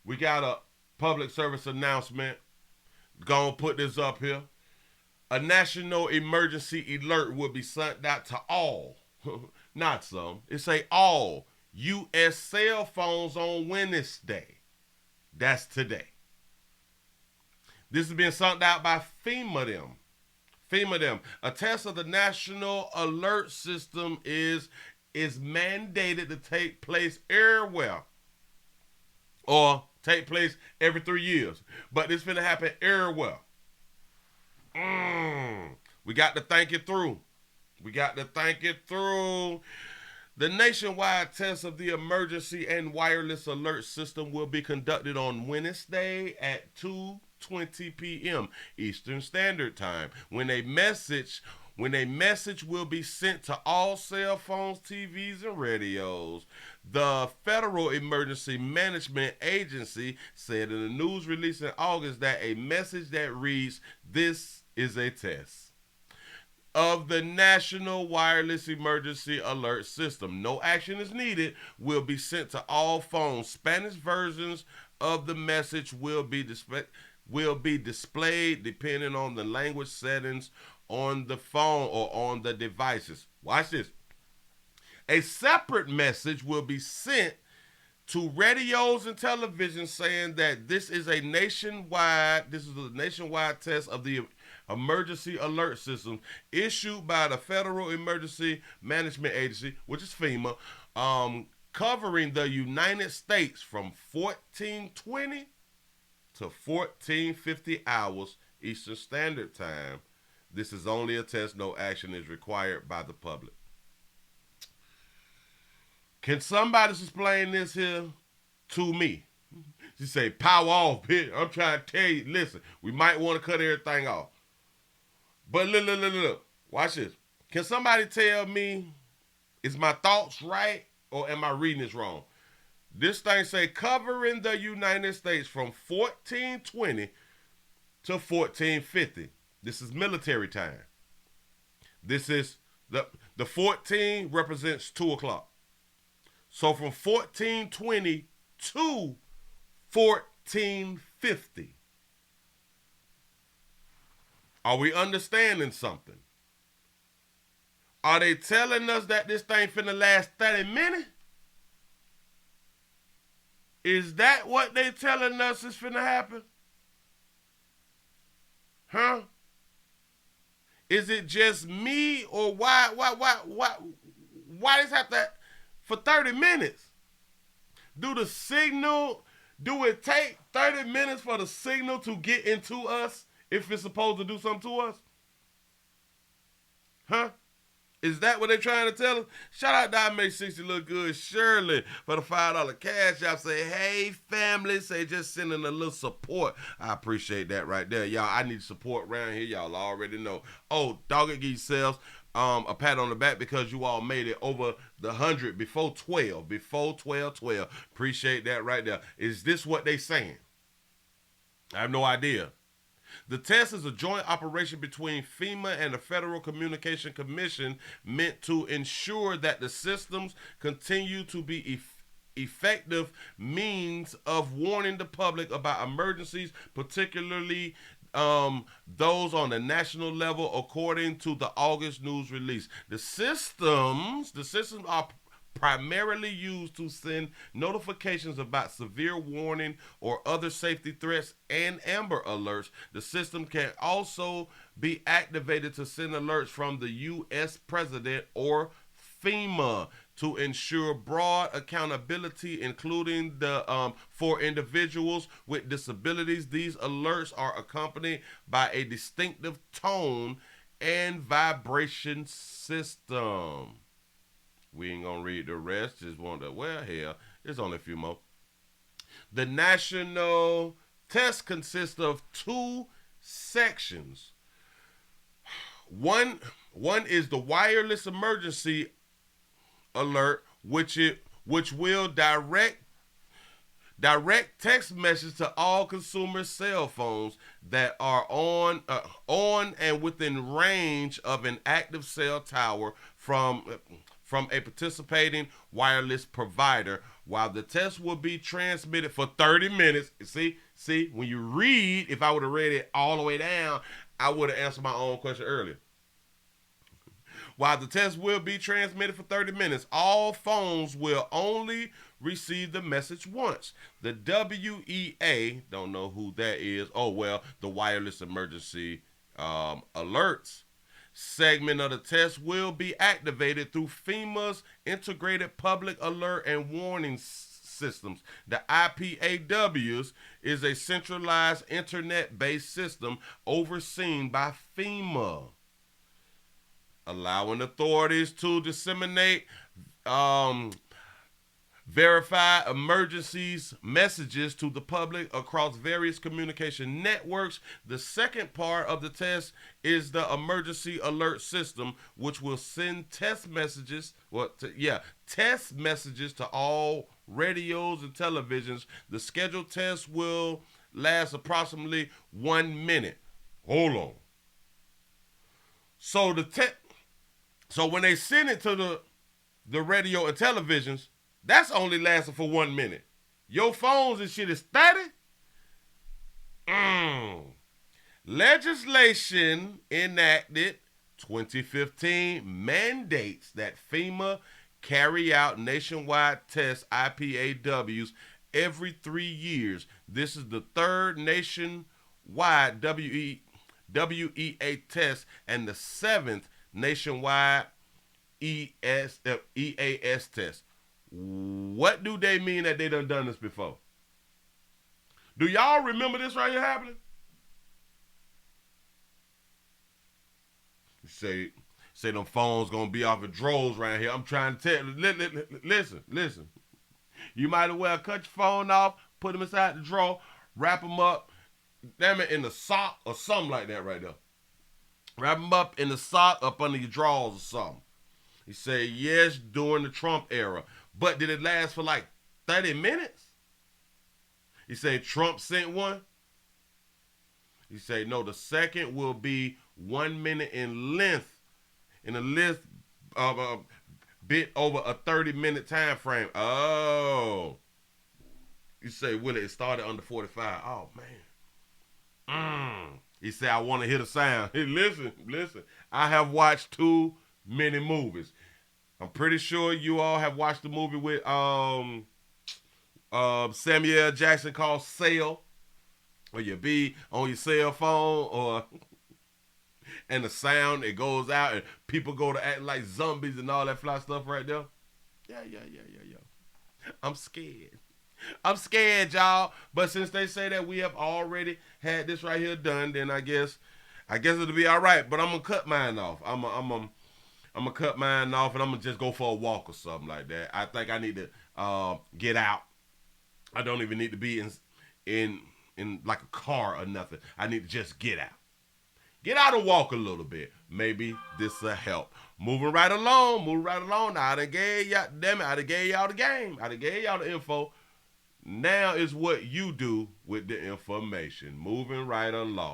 We got a public service announcement. Gonna put this up here. A national emergency alert will be sent out to all, not some. It say all U.S. cell phones on Wednesday. That's today. This has been sent out by FEMA them. FEMA them. A test of the national alert system is mandated to take place everywhere or take place every 3 years. But it's going to happen everywhere. We got to think it through. We got to think it through. The nationwide test of the emergency and wireless alert system will be conducted on Wednesday at 2:20 p.m. Eastern Standard Time. When a message will be sent to all cell phones, TVs, and radios. The Federal Emergency Management Agency said in a news release in August that a message that reads, "This is a test of the National Wireless Emergency Alert System. No action is needed," will be sent to all phones. Spanish versions of the message will be displayed depending on the language settings on the phone or on the devices. Watch this. A separate message will be sent to radios and television saying that this is a nationwide test of the emergency alert system issued by the Federal Emergency Management Agency, which is FEMA, covering the United States from 1420 to 1450 hours Eastern Standard Time. This is only a test. No action is required by the public. Can somebody explain this here to me? She say, power off, bitch. I'm trying to tell you, listen, we might want to cut everything off. But look. Watch this. Can somebody tell me, is my thoughts right or am I reading this wrong? This thing say covering the United States from 1420 to 1450. This is military time. This is the 14 represents 2 o'clock. So from 1420 to 1450. Are we understanding something? Are they telling us that this thing finna last 30 minutes? Is that what they telling us is finna happen? Huh? Is it just me or why does it have to for 30 minutes? Do it take 30 minutes for the signal to get into us if it's supposed to do something to us? Huh? Is that what they're trying to tell us? Shout out to I Make 60 Look Good Shirley for the $5 cash app. Say, hey, family. Say, just sending a little support. I appreciate that right there. Y'all, I need support around here. Y'all already know. Oh, Dog It Geek Sales. A pat on the back because you all made it over the 100 before 12. Before 12. Appreciate that right there. Is this what they saying? I have no idea. The test is a joint operation between FEMA and the Federal Communication Commission meant to ensure that the systems continue to be effective means of warning the public about emergencies, particularly those on the national level, according to the August news release. The systems are primarily used to send notifications about severe warning or other safety threats and Amber Alerts. The system can also be activated to send alerts from the U.S. President or FEMA to ensure broad accountability, including for individuals with disabilities. These alerts are accompanied by a distinctive tone and vibration system. We ain't gonna read the rest. Just want to, well, hell, there's only a few more. The national test consists of 2 sections. One is the wireless emergency alert, which will direct text messages to all consumer cell phones that are on and within range of an active cell tower from a participating wireless provider While the test will be transmitted for 30 minutes. See, when you read, if I would have read it all the way down, I would have answered my own question earlier. While the test will be transmitted for 30 minutes, all phones will only receive the message once. The WEA, don't know who that is. Oh, well, the wireless emergency alerts segment of the test will be activated through FEMA's integrated public alert and warning systems. The IPAWs is a centralized internet-based system overseen by FEMA, allowing authorities to disseminate verify emergencies messages to the public across various communication networks. The second part of the test is the emergency alert system, which will send test messages to all radios and televisions. The scheduled test will last approximately 1 minute. Hold on. So when they send it to the radio and televisions, that's only lasting for 1 minute. Your phones and shit is 30? Legislation enacted 2015 mandates that FEMA carry out nationwide tests, IPAWs, every 3 years. This is the third nationwide WEA test and the 7th nationwide EAS test. What do they mean that they done this before? Do y'all remember this right here happening? Say them phones gonna be off of droves right here. I'm trying to tell you. Listen. You might as well cut your phone off, put them inside the drawer, wrap them up, damn it, in the sock or something like that right there. Wrap them up in the sock up under your drawers or something. He said, yes, during the Trump era. But did it last for like 30 minutes? He said Trump sent one. He said, no, the second will be 1 minute in length. In a length of a bit over a 30-minute time frame. Oh. You say, Willie, it started under 45. Oh, man. He said, I want to hear the sound. Hey, listen. I have watched too many movies. I'm pretty sure you all have watched the movie with Samuel Jackson called Cell, or you be on your cell phone, or and the sound, it goes out and people go to act like zombies and all that fly stuff right there. Yeah. I'm scared, y'all. But since they say that we have already had this right here done, then I guess it'll be all right. But I'm gonna cut mine off. I'm gonna cut mine off, and I'm gonna just go for a walk or something like that. I think I need to get out. I don't even need to be in like a car or nothing. I need to just get out. Get out and walk a little bit. Maybe this will help. Moving right along. Now I done gave y'all, damn it, I done gave y'all the game. I done gave y'all the info. Now is what you do with the information. Moving right along.